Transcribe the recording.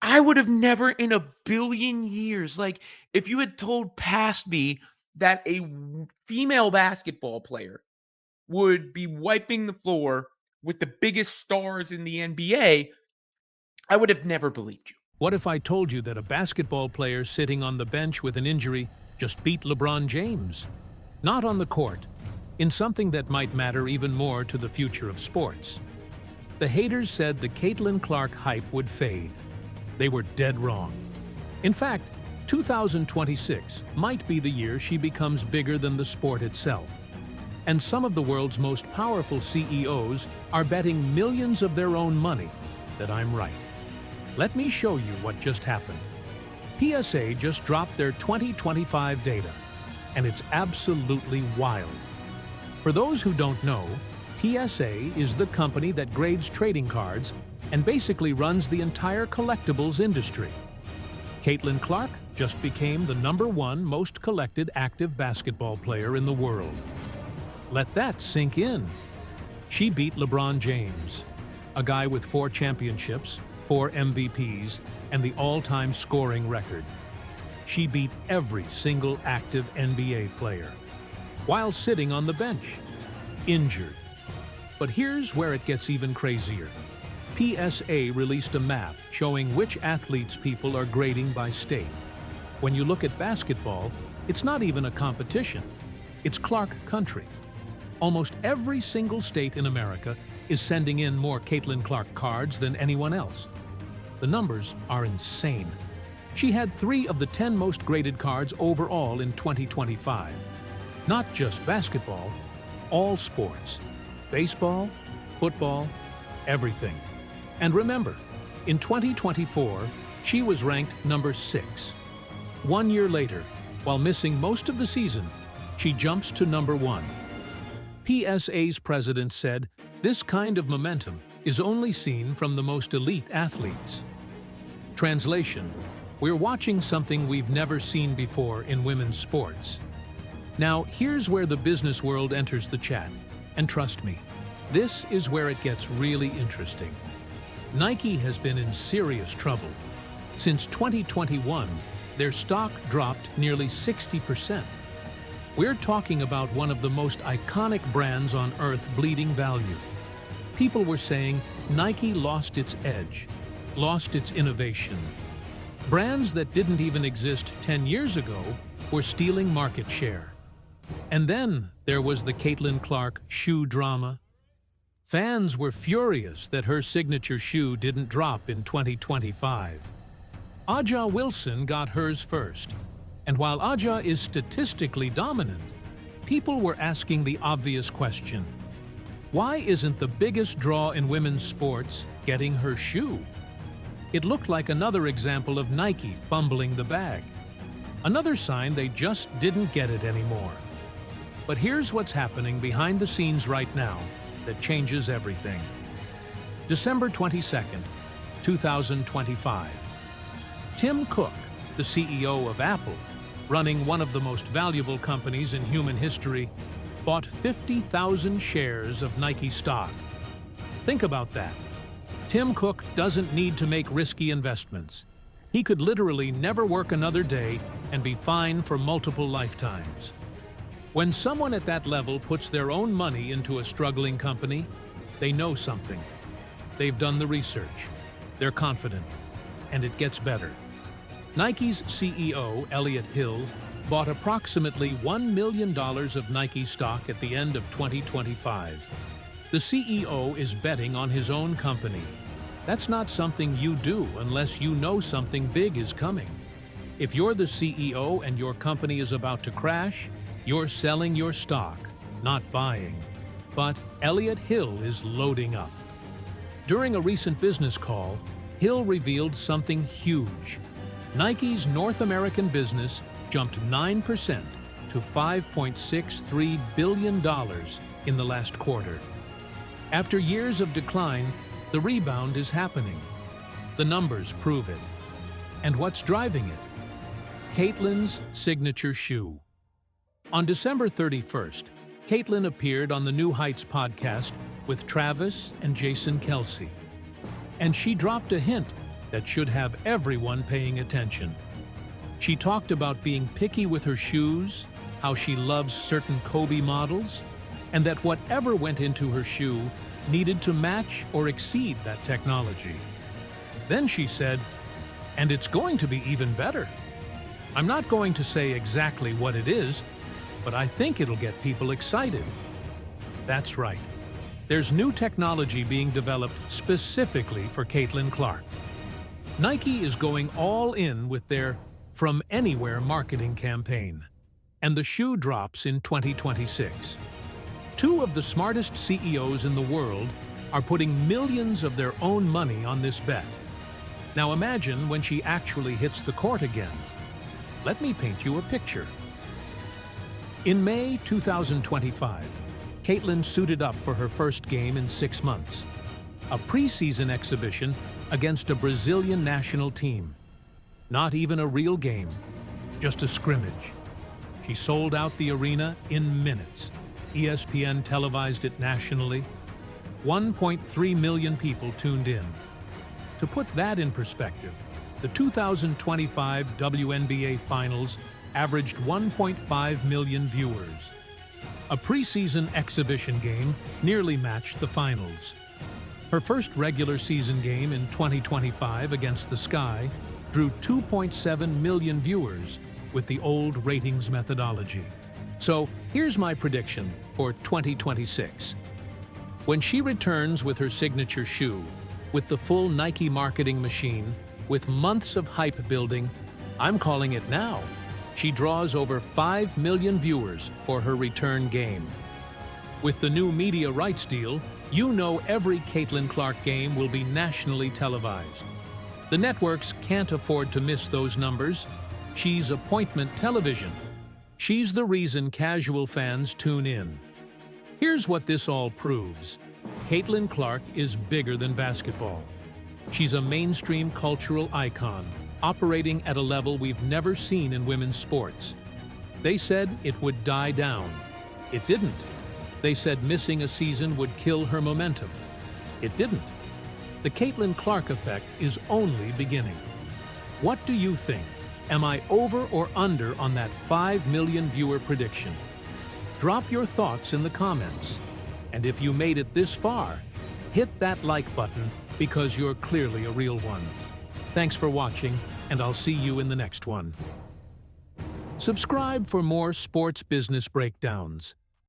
I would have never in a billion years, like, if you had told past me that female basketball player would be wiping the floor with the biggest stars in the NBA, I would have never believed you. What if I told you that a basketball player sitting on the bench with an injury just beat LeBron James? Not on the court, in something that might matter even more to the future of sports. The haters said the Caitlin Clark hype would fade. They were dead wrong. In fact, 2026 might be the year she becomes bigger than the sport itself. And some of the world's most powerful CEOs are betting millions of their own money that I'm right. Let me show you what just happened. PSA just dropped their 2025 data, and it's absolutely wild. For those who don't know, PSA is the company that grades trading cards and basically runs the entire collectibles industry. Caitlin Clark just became the #1 most collected active basketball player in the world. Let that sink in. She beat LeBron James, a guy with 4 championships, 4 MVPs, and the all-time scoring record. She beat every single active NBA player, while sitting on the bench, injured. But here's where it gets even crazier. PSA released a map showing which athletes people are grading by state. When you look at basketball, it's not even a competition. It's Clark country. Almost every single state in America is sending in more Caitlin Clark cards than anyone else. The numbers are insane. She had 3 of the 10 most graded cards overall in 2025. Not just basketball, all sports. Baseball, football, everything. And remember, in 2024, she was ranked #6. 1 year later, while missing most of the season, she jumps to #1. PSA's president said, "This kind of momentum is only seen from the most elite athletes." Translation: we're watching something we've never seen before in women's sports. Now, here's where the business world enters the chat. And trust me, this is where it gets really interesting. Nike has been in serious trouble. Since 2021, their stock dropped nearly 60%. We're talking about one of the most iconic brands on earth bleeding value. People were saying Nike lost its edge, lost its innovation. Brands that didn't even exist 10 years ago were stealing market share. And then there was the Caitlin Clark shoe drama. Fans were furious that her signature shoe didn't drop in 2025. Aja Wilson got hers first. And while Aja is statistically dominant, people were asking the obvious question: why isn't the biggest draw in women's sports getting her shoe? It looked like another example of Nike fumbling the bag. Another sign they just didn't get it anymore. But here's what's happening behind the scenes right now that changes everything. December 22nd, 2025. Tim Cook, the CEO of Apple, running one of the most valuable companies in human history, bought 50,000 shares of Nike stock. Think about that. Tim Cook doesn't need to make risky investments. He could literally never work another day and be fine for multiple lifetimes. When someone at that level puts their own money into a struggling company, they know something. They've done the research. They're confident. And it gets better. Nike's CEO, Elliott Hill, bought approximately $1 million of Nike stock at the end of 2025. The CEO is betting on his own company. That's not something you do unless you know something big is coming. If you're the CEO and your company is about to crash, you're selling your stock, not buying. But Elliott Hill is loading up. During a recent business call, Hill revealed something huge. Nike's North American business jumped 9% to $5.63 billion in the last quarter. After years of decline, the rebound is happening. The numbers prove it. And what's driving it? Caitlin's signature shoe. On December 31st, Caitlin appeared on the New Heights podcast with Travis and Jason Kelce. And she dropped a hint that should have everyone paying attention. She talked about being picky with her shoes, how she loves certain Kobe models, and that whatever went into her shoe needed to match or exceed that technology. Then she said, "And it's going to be even better. I'm not going to say exactly what it is, but I think it'll get people excited." That's right. There's new technology being developed specifically for Caitlin Clark. Nike is going all in with their From Anywhere marketing campaign, and the shoe drops in 2026. Two of the smartest CEOs in the world are putting millions of their own money on this bet. Now imagine when she actually hits the court again. Let me paint you a picture. In May 2025, Caitlin suited up for her first game in 6 months, a preseason exhibition against a Brazilian national team. Not even a real game, just a scrimmage. She sold out the arena in minutes. ESPN televised it nationally. 1.3 million people tuned in. To put that in perspective, the 2025 WNBA Finals averaged 1.5 million viewers. A preseason exhibition game nearly matched the finals. Her first regular season game in 2025 against the Sky drew 2.7 million viewers with the old ratings methodology. So here's my prediction for 2026. When she returns with her signature shoe, with the full Nike marketing machine, with months of hype building, I'm calling it now. She draws over 5 million viewers for her return game. With the new media rights deal, you know every Caitlin Clark game will be nationally televised. The networks can't afford to miss those numbers. She's appointment television. She's the reason casual fans tune in. Here's what this all proves. Caitlin Clark is bigger than basketball. She's a mainstream cultural icon, operating at a level we've never seen in women's sports. They said it would die down. It didn't. They said missing a season would kill her momentum. It didn't. The Caitlin Clark effect is only beginning. What do you think? Am I over or under on that 5 million viewer prediction? Drop your thoughts in the comments. And if you made it this far, hit that like button because you're clearly a real one. Thanks for watching, and I'll see you in the next one. Subscribe for more sports business breakdowns.